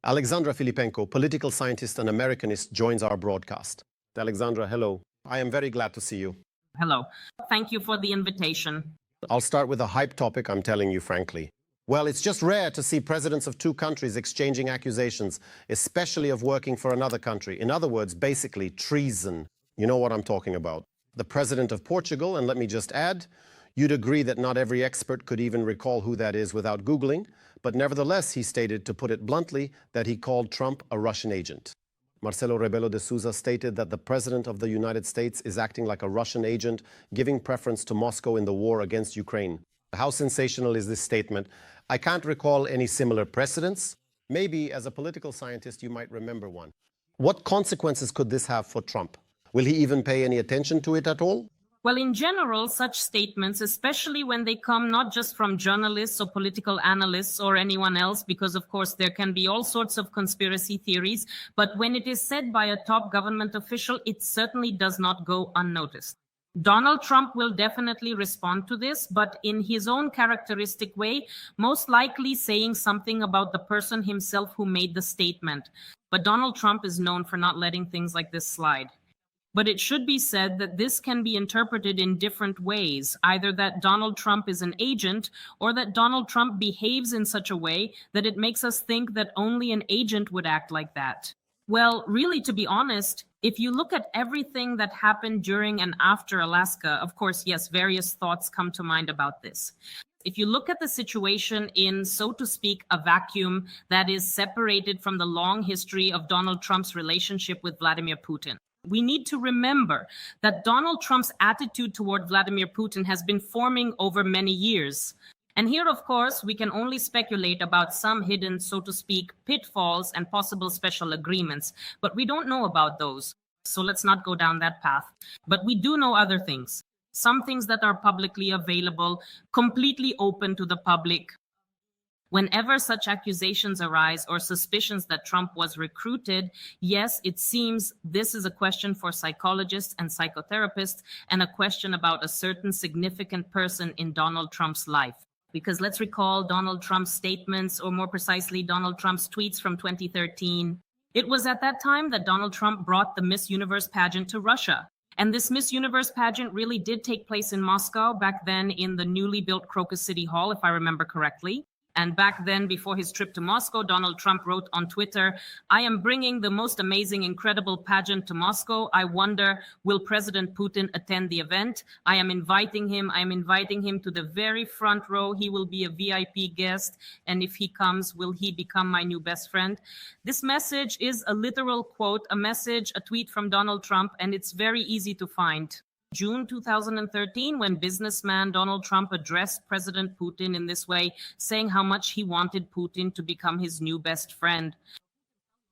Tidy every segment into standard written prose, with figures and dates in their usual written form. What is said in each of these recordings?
Alexandra Filippenko, political scientist and Americanist, joins our broadcast. Alexandra, hello. I am very glad to see you. Hello. Thank you for the invitation. I'll start with a hype topic, I'm telling you frankly. Well, it's just rare to see presidents of two countries exchanging accusations, especially of working for another country. In other words, basically treason. You know what I'm talking about. The president of Portugal, and let me just add, you'd agree that not every expert could even recall who that is without Googling, but nevertheless, he stated, to put it bluntly, that he called Trump a Russian agent. Marcelo Rebelo de Sousa stated that the president of the United States is acting like a Russian agent, giving preference to Moscow in the war against Ukraine. How sensational is this statement? I can't recall any similar precedents. Maybe as a political scientist, you might remember one. What consequences could this have for Trump? Will he even pay any attention to it at all? Well, in general, such statements, especially when they come not just from journalists or political analysts or anyone else, because of course there can be all sorts of conspiracy theories, but when it is said by a top government official, it certainly does not go unnoticed. Donald Trump will definitely respond to this, but in his own characteristic way, most likely saying something about the person himself who made the statement. But Donald Trump is known for not letting things like this slide. But it should be said that this can be interpreted in different ways, either that Donald Trump is an agent or that Donald Trump behaves in such a way that it makes us think that only an agent would act like that. Well, really, to be honest, if you look at everything that happened during and after Alaska, of course, yes, various thoughts come to mind about this. If you look at the situation in, so to speak, a vacuum that is separated from the long history of Donald Trump's relationship with Vladimir Putin, we need to remember that Donald Trump's attitude toward Vladimir Putin has been forming over many years. And here, of course, we can only speculate about some hidden, so to speak, pitfalls and possible special agreements, but we don't know about those. So let's not go down that path. But we do know other things, some things that are publicly available, completely open to the public. Whenever such accusations arise or suspicions that Trump was recruited, yes, it seems this is a question for psychologists and psychotherapists and a question about a certain significant person in Donald Trump's life. Because let's recall Donald Trump's statements, or more precisely, Donald Trump's tweets from 2013. It was at that time that Donald Trump brought the Miss Universe pageant to Russia. And this Miss Universe pageant really did take place in Moscow, back then in the newly built Crocus City Hall, if I remember correctly. And back then, before his trip to Moscow, Donald Trump wrote on Twitter, "I am bringing the most amazing, incredible pageant to Moscow. I wonder, will President Putin attend the event? I am inviting him to the very front row. He will be a VIP guest. And if he comes, will he become my new best friend?" This message is a literal quote, a tweet from Donald Trump, and it's very easy to find. June 2013, when businessman Donald Trump addressed President Putin in this way, saying how much he wanted Putin to become his new best friend.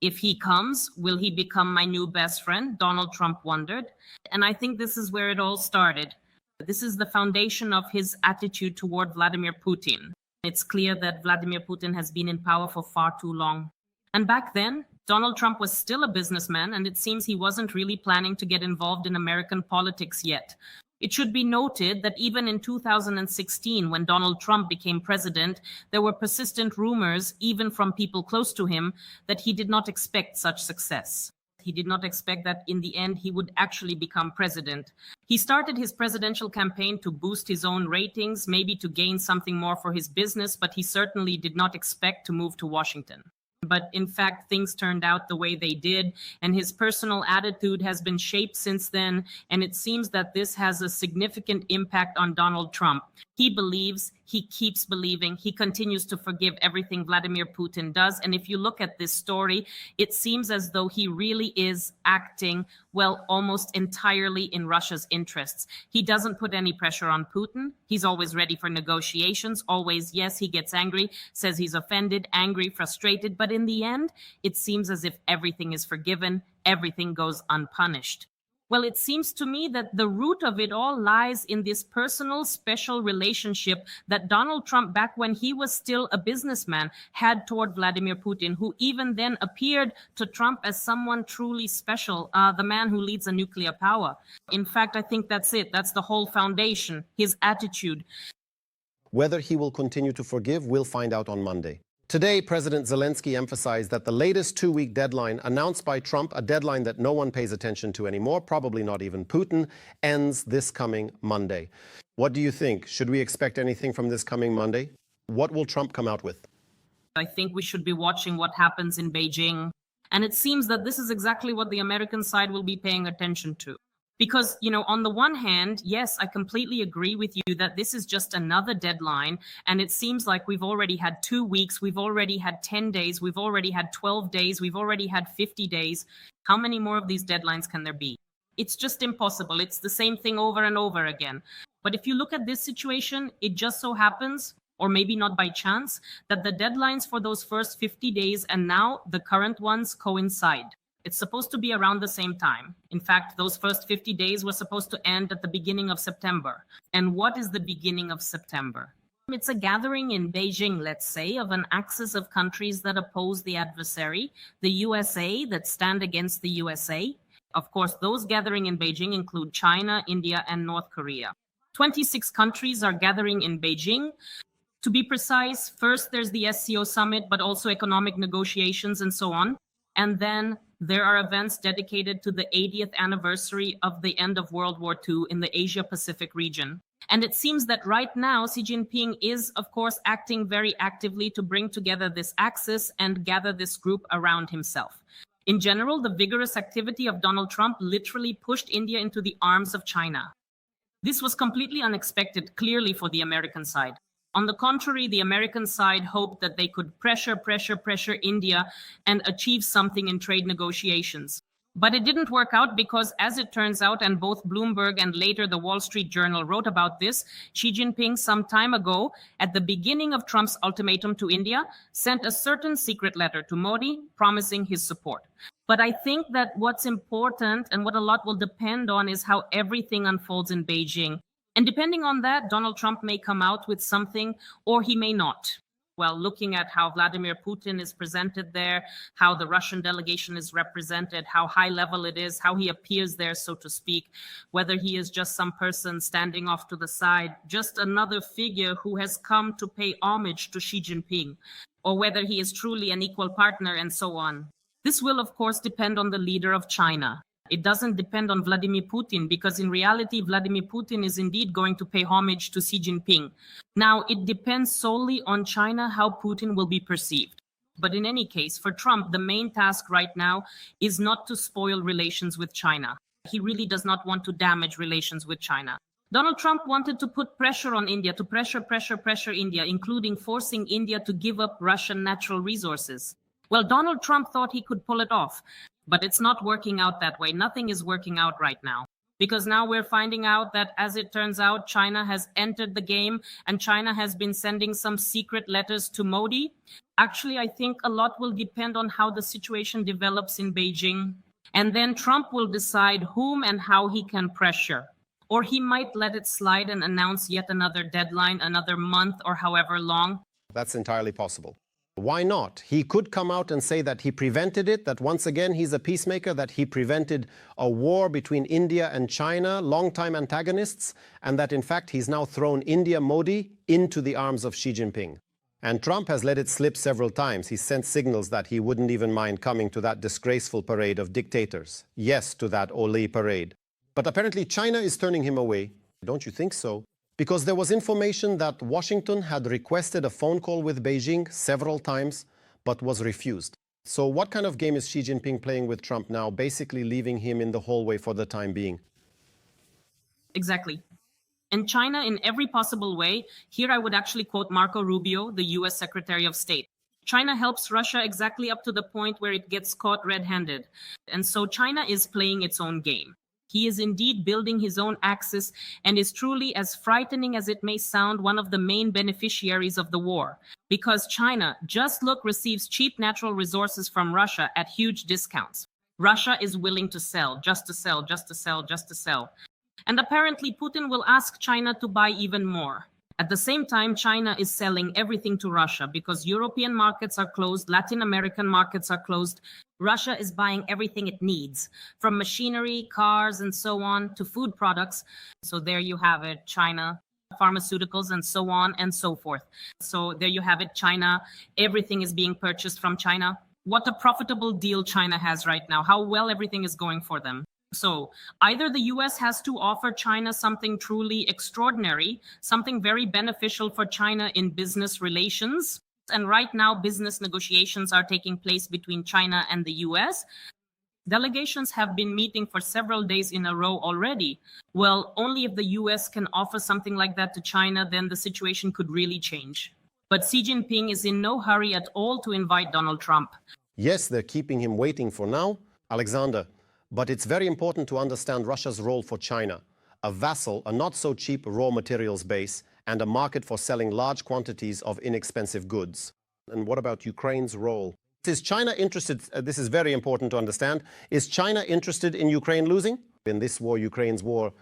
If he comes, will he become my new best friend? Donald Trump wondered. And I think this is where it all started. This is the foundation of his attitude toward Vladimir Putin. It's clear that Vladimir Putin has been in power for far too long. And back then, Donald Trump was still a businessman, and it seems he wasn't really planning to get involved in American politics yet. It should be noted that even in 2016, when Donald Trump became president, there were persistent rumors, even from people close to him, that he did not expect such success. He did not expect that in the end he would actually become president. He started his presidential campaign to boost his own ratings, maybe to gain something more for his business, but he certainly did not expect to move to Washington. But in fact, things turned out the way they did, and his personal attitude has been shaped since then, and it seems that this has a significant impact on Donald Trump. He believes, he keeps believing, he continues to forgive everything Vladimir Putin does, and if you look at this story, it seems as though he really is acting, well, almost entirely in Russia's interests. He doesn't put any pressure on Putin. He's always ready for negotiations, always, yes, he gets angry, says he's offended, angry, frustrated, but in the end, it seems as if everything is forgiven, everything goes unpunished. Well, it seems to me that the root of it all lies in this personal, special relationship that Donald Trump, back when he was still a businessman, had toward Vladimir Putin, who even then appeared to Trump as someone truly special, the man who leads a nuclear power. In fact, I think that's it. That's the whole foundation, his attitude. Whether he will continue to forgive, we'll find out on Monday. Today, President Zelensky emphasized that the latest 2-week deadline announced by Trump, a deadline that no one pays attention to anymore, probably not even Putin, ends this coming Monday. What do you think? Should we expect anything from this coming Monday? What will Trump come out with? I think we should be watching what happens in Beijing. And it seems that this is exactly what the American side will be paying attention to. Because, on the one hand, yes, I completely agree with you that this is just another deadline. And it seems like we've already had 2 weeks, we've already had 10 days, we've already had 12 days, we've already had 50 days. How many more of these deadlines can there be? It's just impossible. It's the same thing over and over again. But if you look at this situation, it just so happens, or maybe not by chance, that the deadlines for those first 50 days and now the current ones coincide. It's supposed to be around the same time. In fact, those first 50 days were supposed to end at the beginning of September. And what is the beginning of September? It's a gathering in Beijing, let's say, of an axis of countries that oppose the adversary, the USA that stand against the USA. Of course, those gathering in Beijing include China, India, and North Korea. 26 countries are gathering in Beijing. To be precise, first there's the SCO summit, but also economic negotiations and so on. And then there are events dedicated to the 80th anniversary of the end of World War II in the Asia-Pacific region. And it seems that right now, Xi Jinping is, of course, acting very actively to bring together this axis and gather this group around himself. In general, the vigorous activity of Donald Trump literally pushed India into the arms of China. This was completely unexpected, clearly, for the American side. On the contrary, the American side hoped that they could pressure India and achieve something in trade negotiations. But it didn't work out because, as it turns out, and both Bloomberg and later the Wall Street Journal wrote about this, Xi Jinping some time ago, at the beginning of Trump's ultimatum to India, sent a certain secret letter to Modi promising his support. But I think that what's important and what a lot will depend on is how everything unfolds in Beijing. And depending on that, Donald Trump may come out with something or he may not. Well, looking at how Vladimir Putin is presented there, how the Russian delegation is represented, how high level it is, how he appears there, so to speak, whether he is just some person standing off to the side, just another figure who has come to pay homage to Xi Jinping, or whether he is truly an equal partner and so on. This will, of course, depend on the leader of China. It doesn't depend on Vladimir Putin because in reality, Vladimir Putin is indeed going to pay homage to Xi Jinping. Now, it depends solely on China how Putin will be perceived. But in any case, for Trump, the main task right now is not to spoil relations with China. He really does not want to damage relations with China. Donald Trump wanted to put pressure on India, to pressure India, including forcing India to give up Russian natural resources. Well, Donald Trump thought he could pull it off. But it's not working out that way. Nothing is working out right now. Because now we're finding out that, as it turns out, China has entered the game and China has been sending some secret letters to Modi. Actually, I think a lot will depend on how the situation develops in Beijing. And then Trump will decide whom and how he can pressure. Or he might let it slide and announce yet another deadline, another month or however long. That's entirely possible. Why not? He could come out and say that he prevented it, that once again he's a peacemaker, that he prevented a war between India and China, longtime antagonists, and that in fact he's now thrown India, Modi, into the arms of Xi Jinping. And Trump has let it slip several times. He sent signals that he wouldn't even mind coming to that disgraceful parade of dictators. Yes, to that Ole parade. But apparently China is turning him away. Don't you think so? Because there was information that Washington had requested a phone call with Beijing several times, but was refused. So what kind of game is Xi Jinping playing with Trump now, basically leaving him in the hallway for the time being? Exactly. And China, in every possible way, here I would actually quote Marco Rubio, the US Secretary of State. China helps Russia exactly up to the point where it gets caught red-handed. And so China is playing its own game. He is indeed building his own axis and is truly, as frightening as it may sound, one of the main beneficiaries of the war. Because China, just look, receives cheap natural resources from Russia at huge discounts. Russia is willing to sell, just to sell, just to sell, just to sell. And apparently Putin will ask China to buy even more. At the same time, China is selling everything to Russia because European markets are closed, Latin American markets are closed. Russia is buying everything it needs, from machinery, cars, and so on, to food products. So there you have it, China. pharmaceuticals and so on and so forth. So there you have it, China. Everything is being purchased from China. What a profitable deal China has right now, how well everything is going for them. So either the US has to offer China something truly extraordinary, something very beneficial for China in business relations. And right now, business negotiations are taking place between China and the US. Delegations have been meeting for several days in a row already. Well, only if the US can offer something like that to China, then the situation could really change. But Xi Jinping is in no hurry at all to invite Donald Trump. Yes, they're keeping him waiting for now, Alexander. But it's very important to understand Russia's role for China, a vassal, a not-so-cheap raw materials base, and a market for selling large quantities of inexpensive goods. And what about Ukraine's role? Is China interested, this is very important to understand, is China interested in Ukraine losing? In this war, Ukraine's war.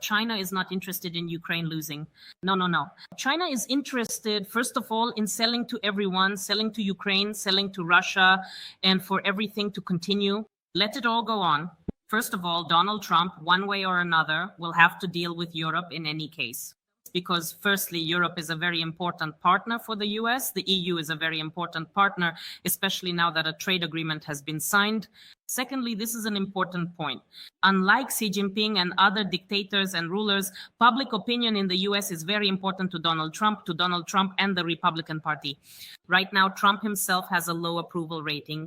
China is not interested in Ukraine losing. No. China is interested, first of all, in selling to everyone, selling to Ukraine, selling to Russia, and for everything to continue. Let it all go on. First of all, Donald Trump, one way or another, will have to deal with Europe in any case. Because firstly, Europe is a very important partner for the US. The EU is a very important partner, especially now that a trade agreement has been signed. Secondly, this is an important point. Unlike Xi Jinping and other dictators and rulers, public opinion in the US is very important to Donald Trump and the Republican Party. Right now, Trump himself has a low approval rating.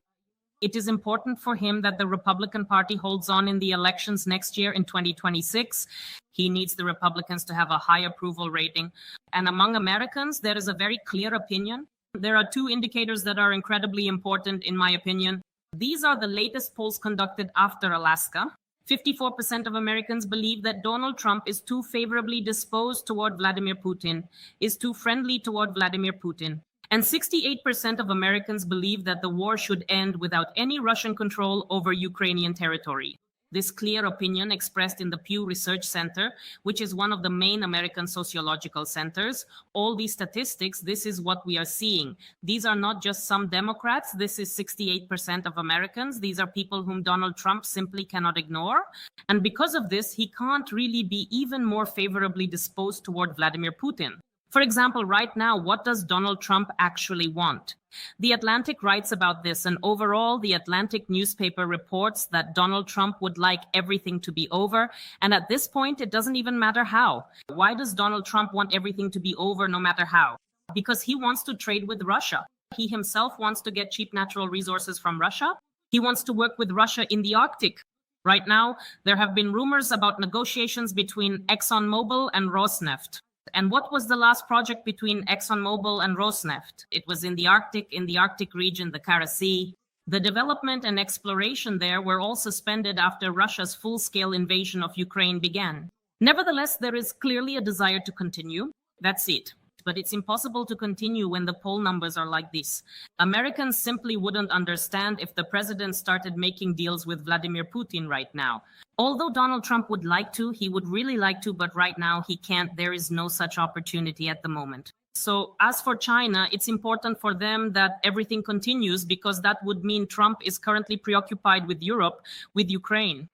It is important for him that the Republican Party holds on in the elections next year in 2026. He needs the Republicans to have a high approval rating. And among Americans, there is a very clear opinion. There are two indicators that are incredibly important, in my opinion. These are the latest polls conducted after Alaska. 54% of Americans believe that Donald Trump is too favorably disposed toward Vladimir Putin, is too friendly toward Vladimir Putin. And 68% of Americans believe that the war should end without any Russian control over Ukrainian territory. This clear opinion expressed in the Pew Research Center, which is one of the main American sociological centers. All these statistics, this is what we are seeing. These are not just some Democrats. This is 68% of Americans. These are people whom Donald Trump simply cannot ignore. And because of this, he can't really be even more favorably disposed toward Vladimir Putin. For example, right now, what does Donald Trump actually want? The Atlantic writes about this, and overall, the Atlantic newspaper reports that Donald Trump would like everything to be over, and at this point, it doesn't even matter how. Why does Donald Trump want everything to be over no matter how? Because he wants to trade with Russia. He himself wants to get cheap natural resources from Russia. He wants to work with Russia in the Arctic. Right now, there have been rumors about negotiations between ExxonMobil and Rosneft. And what was the last project between ExxonMobil and Rosneft? It was in the Arctic region, the Kara Sea. The development and exploration there were all suspended after Russia's full-scale invasion of Ukraine began. Nevertheless, there is clearly a desire to continue. That's it. But it's impossible to continue when the poll numbers are like this. Americans simply wouldn't understand if the president started making deals with Vladimir Putin right now. Although Donald Trump would like to, he would really like to, but right now he can't. There is no such opportunity at the moment. So as for China, it's important for them that everything continues because that would mean Trump is currently preoccupied with Europe, with Ukraine.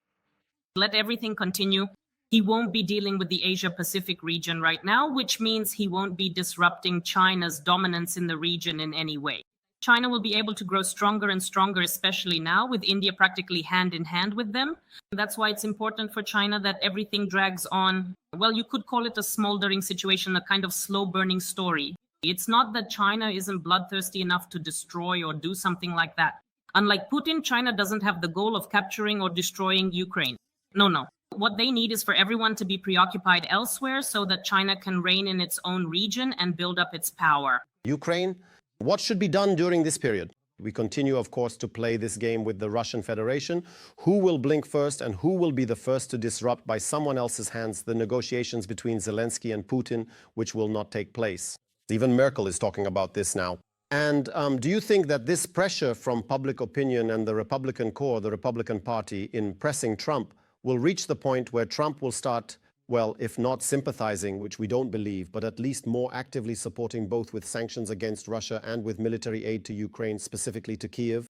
Let everything continue. He won't be dealing with the Asia-Pacific region right now, which means he won't be disrupting China's dominance in the region in any way. China will be able to grow stronger and stronger, especially now, with India practically hand in hand with them. That's why it's important for China that everything drags on. Well, you could call it a smoldering situation, a kind of slow-burning story. It's not that China isn't bloodthirsty enough to destroy or do something like that. Unlike Putin, China doesn't have the goal of capturing or destroying Ukraine. No. What they need is for everyone to be preoccupied elsewhere so that China can reign in its own region and build up its power. Ukraine, what should be done during this period? We continue, of course, to play this game with the Russian Federation. Who will blink first and who will be the first to disrupt by someone else's hands the negotiations between Zelensky and Putin, which will not take place? Even Merkel is talking about this now. And do you think that this pressure from public opinion and the Republican core, the Republican Party, in pressing Trump will reach the point where Trump will start, well, if not sympathizing, which we don't believe, but at least more actively supporting both with sanctions against Russia and with military aid to Ukraine, specifically to Kiev?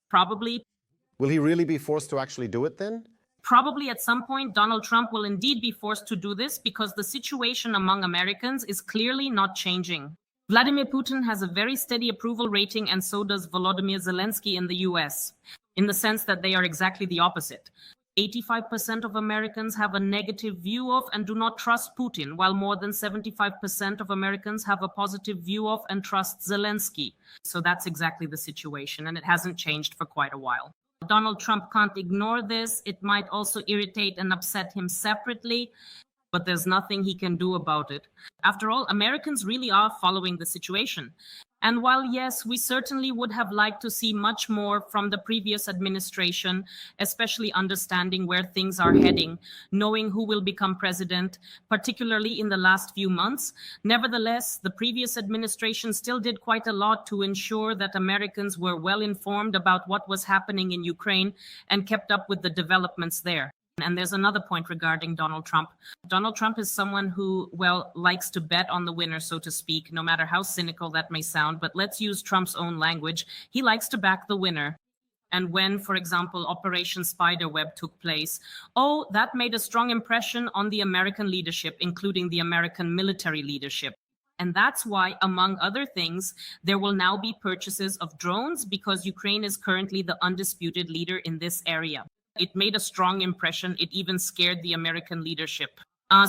Probably. Will he really be forced to actually do it then? Probably at some point, Donald Trump will indeed be forced to do this because the situation among Americans is clearly not changing. Vladimir Putin has a very steady approval rating, and so does Volodymyr Zelensky in the US, in the sense that they are exactly the opposite. 85% of Americans have a negative view of and do not trust Putin, while more than 75% of Americans have a positive view of and trust Zelensky. So that's exactly the situation, and it hasn't changed for quite a while. Donald Trump can't ignore this. It might also irritate and upset him separately, but there's nothing he can do about it. After all, Americans really are following the situation. And while, yes, we certainly would have liked to see much more from the previous administration, especially understanding where things are heading, knowing who will become president, particularly in the last few months, nevertheless, the previous administration still did quite a lot to ensure that Americans were well informed about what was happening in Ukraine and kept up with the developments there. And there's another point regarding Donald Trump. Donald Trump is someone who, well, likes to bet on the winner, so to speak, no matter how cynical that may sound. But let's use Trump's own language. He likes to back the winner. And when, for example, Operation Spiderweb took place, that made a strong impression on the American leadership, including the American military leadership. And that's why, among other things, there will now be purchases of drones because Ukraine is currently the undisputed leader in this area. It made a strong impression. It even scared the American leadership.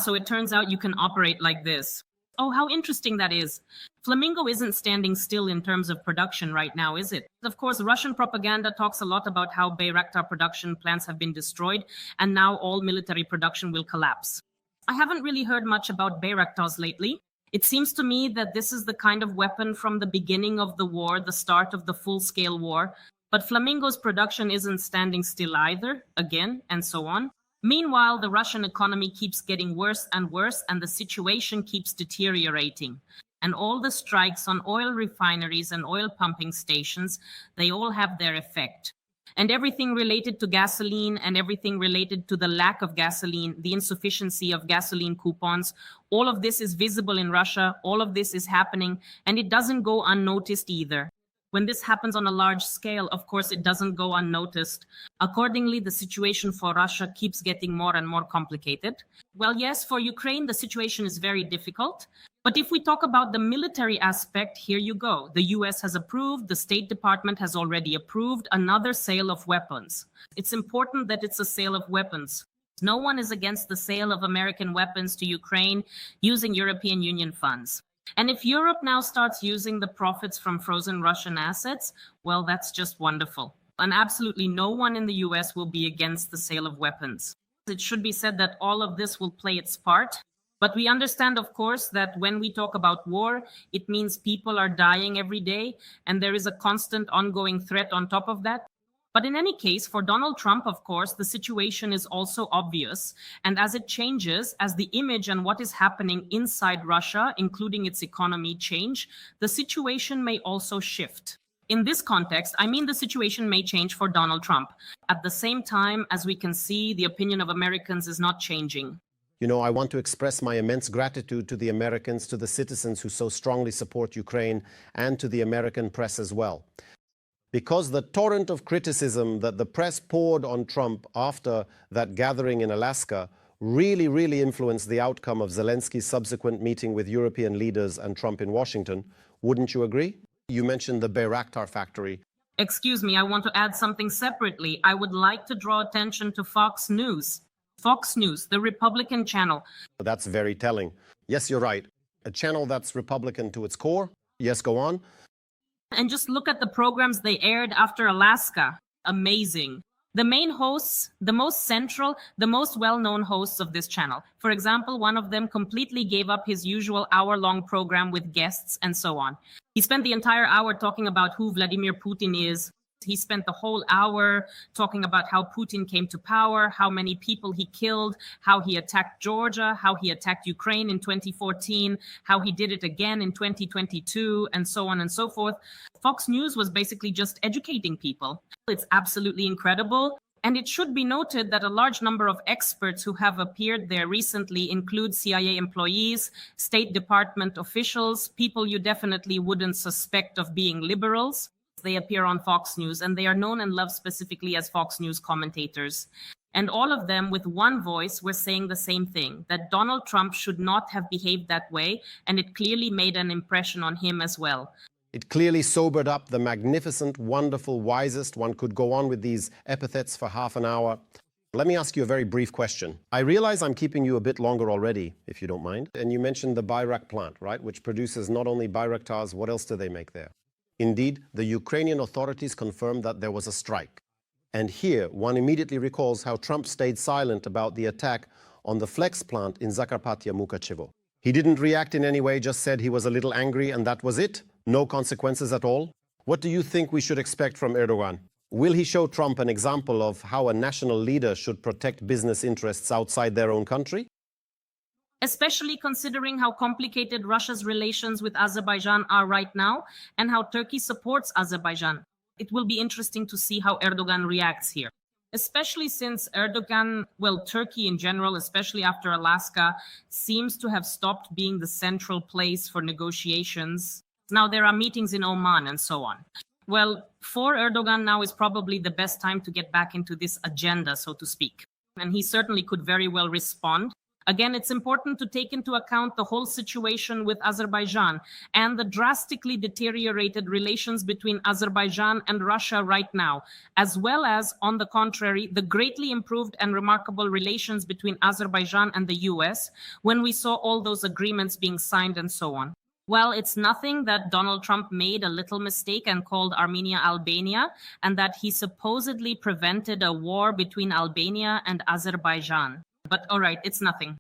So it turns out you can operate like this. Oh, how interesting that is. Flamingo isn't standing still in terms of production right now, is it? Of course, Russian propaganda talks a lot about how Bayraktar production plants have been destroyed, and now all military production will collapse. I haven't really heard much about Bayraktars lately. It seems to me that this is the kind of weapon from the beginning of the war, the start of the full-scale war. But Flamingo's production isn't standing still either, again, and so on. Meanwhile, the Russian economy keeps getting worse and worse, and the situation keeps deteriorating. And all the strikes on oil refineries and oil pumping stations, they all have their effect. And everything related to gasoline and everything related to the lack of gasoline, the insufficiency of gasoline coupons, all of this is visible in Russia, all of this is happening, and it doesn't go unnoticed either. When this happens on a large scale, of course, it doesn't go unnoticed. Accordingly, the situation for Russia keeps getting more and more complicated. Well, yes, for Ukraine, the situation is very difficult. But if we talk about the military aspect, here you go. The US has approved, the State Department has already approved another sale of weapons. It's important that it's a sale of weapons. No one is against the sale of American weapons to Ukraine using European Union funds. And if Europe now starts using the profits from frozen Russian assets, well, that's just wonderful. And absolutely no one in the US will be against the sale of weapons. It should be said that all of this will play its part. But we understand, of course, that when we talk about war, it means people are dying every day, and there is a constant ongoing threat on top of that. But in any case, for Donald Trump, of course, the situation is also obvious. And as it changes, as the image and what is happening inside Russia, including its economy, change, the situation may also shift. In this context, I mean the situation may change for Donald Trump. At the same time, as we can see, the opinion of Americans is not changing. You know, I want to express my immense gratitude to the Americans, to the citizens who so strongly support Ukraine, and to the American press as well. Because the torrent of criticism that the press poured on Trump after that gathering in Alaska really influenced the outcome of Zelensky's subsequent meeting with European leaders and Trump in Washington. Wouldn't you agree? You mentioned the Bayraktar factory. Excuse me, I want to add something separately. I would like to draw attention to Fox News. Fox News, the Republican channel. That's very telling. Yes, you're right. A channel that's Republican to its core. Yes, go on. And just look at the programs they aired after Alaska. Amazing. The main hosts, the most central, the most well-known hosts of this channel. For example, one of them completely gave up his usual hour-long program with guests and so on. He spent the entire hour talking about who Vladimir Putin is. He spent the whole hour talking about how Putin came to power, how many people he killed, how he attacked Georgia, how he attacked Ukraine in 2014, how he did it again in 2022, and so on and so forth. Fox News was basically just educating people. It's absolutely incredible. And it should be noted that a large number of experts who have appeared there recently include CIA employees, State Department officials, people you definitely wouldn't suspect of being liberals. They appear on Fox News, and they are known and loved specifically as Fox News commentators. And all of them, with one voice, were saying the same thing, that Donald Trump should not have behaved that way, and it clearly made an impression on him as well. It clearly sobered up the magnificent, wonderful, wisest. One could go on with these epithets for half an hour. Let me ask you a very brief question. I realize I'm keeping you a bit longer already, if you don't mind. And you mentioned the Bayrak plant, right, which produces not only Bayraktars, what else do they make there? Indeed, the Ukrainian authorities confirmed that there was a strike. And here, one immediately recalls how Trump stayed silent about the attack on the Flex plant in Zakarpattia, Mukachevo. He didn't react in any way, just said he was a little angry and that was it? No consequences at all? What do you think we should expect from Erdogan? Will he show Trump an example of how a national leader should protect business interests outside their own country? Especially considering how complicated Russia's relations with Azerbaijan are right now and how Turkey supports Azerbaijan. It will be interesting to see how Erdogan reacts here, especially since Erdogan, well, Turkey in general, especially after Alaska, seems to have stopped being the central place for negotiations. Now there are meetings in Oman and so on. Well, for Erdogan now is probably the best time to get back into this agenda, so to speak. And he certainly could very well respond. Again, it's important to take into account the whole situation with Azerbaijan and the drastically deteriorated relations between Azerbaijan and Russia right now, as well as, on the contrary, the greatly improved and remarkable relations between Azerbaijan and the US when we saw all those agreements being signed and so on. Well, it's nothing that Donald Trump made a little mistake and called Armenia Albania, and that he supposedly prevented a war between Albania and Azerbaijan. But all right, it's nothing.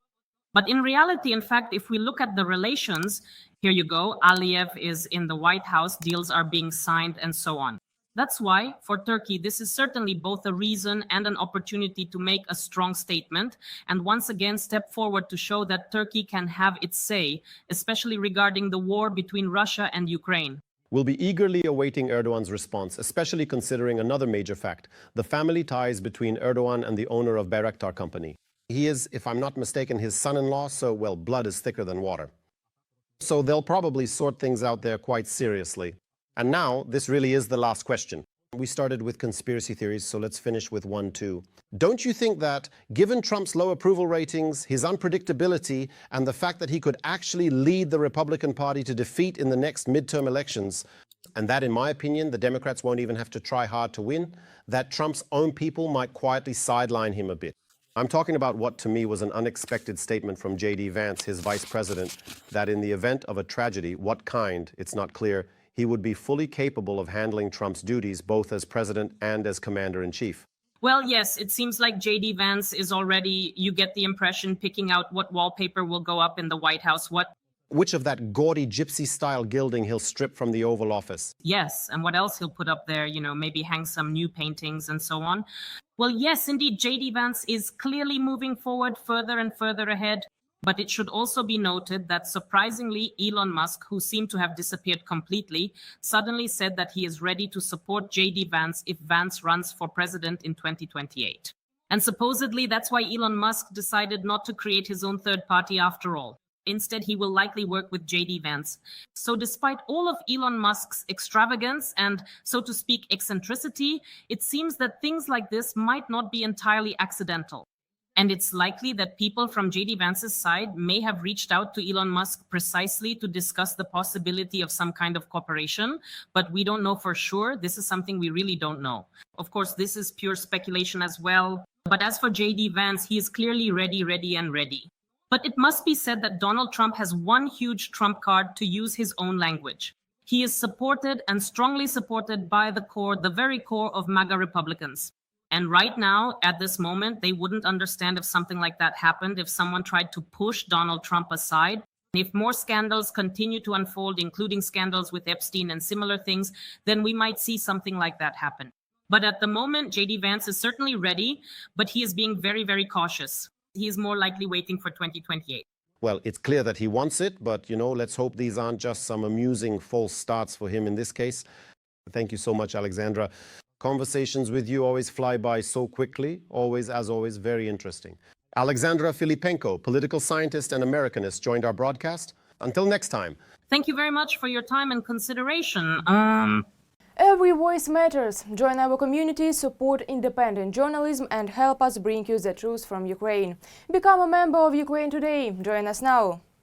But in reality, in fact, if we look at the relations, here you go, Aliyev is in the White House, deals are being signed and so on. That's why, for Turkey, this is certainly both a reason and an opportunity to make a strong statement and once again step forward to show that Turkey can have its say, especially regarding the war between Russia and Ukraine. We'll be eagerly awaiting Erdogan's response, especially considering another major fact, the family ties between Erdogan and the owner of Bayraktar company. He is, if I'm not mistaken, his son-in-law, so, well, blood is thicker than water. So they'll probably sort things out there quite seriously. And now, this really is the last question. We started with conspiracy theories, so let's finish with one too. Don't you think that, given Trump's low approval ratings, his unpredictability, and the fact that he could actually lead the Republican Party to defeat in the next midterm elections, and that, in my opinion, the Democrats won't even have to try hard to win, that Trump's own people might quietly sideline him a bit? I'm talking about what to me was an unexpected statement from J.D. Vance, his vice president, that in the event of a tragedy, what kind, it's not clear, he would be fully capable of handling Trump's duties both as president and as commander-in-chief. Well, yes, it seems like J.D. Vance is already, you get the impression, picking out what wallpaper will go up in the White House, which of that gaudy gypsy-style gilding he'll strip from the Oval Office. Yes, and what else he'll put up there, maybe hang some new paintings and so on. Well, yes, indeed, J.D. Vance is clearly moving forward further and further ahead. But it should also be noted that surprisingly, Elon Musk, who seemed to have disappeared completely, suddenly said that he is ready to support J.D. Vance if Vance runs for president in 2028. And supposedly that's why Elon Musk decided not to create his own third party after all. Instead, he will likely work with J.D. Vance. So despite all of Elon Musk's extravagance and, so to speak, eccentricity, it seems that things like this might not be entirely accidental. And it's likely that people from J.D. Vance's side may have reached out to Elon Musk precisely to discuss the possibility of some kind of cooperation, but we don't know for sure. This is something we really don't know. Of course, this is pure speculation as well. But as for J.D. Vance, he is clearly ready. But it must be said that Donald Trump has one huge trump card, to use his own language. He is supported and strongly supported by the very core of MAGA Republicans. And right now, at this moment, they wouldn't understand if something like that happened, if someone tried to push Donald Trump aside. If more scandals continue to unfold, including scandals with Epstein and similar things, then we might see something like that happen. But at the moment, J.D. Vance is certainly ready, but he is being very, very cautious. He is more likely waiting for 2028. Well, it's clear that he wants it, but, let's hope these aren't just some amusing false starts for him in this case. Thank you so much, Alexandra. Conversations with you always fly by so quickly, always, as always, very interesting. Alexandra Filippenko, political scientist and Americanist, joined our broadcast. Until next time. Thank you very much for your time and consideration. Every voice matters. Join our community, support independent journalism and help us bring you the truth from Ukraine. Become a member of Ukraine Today. Join us now.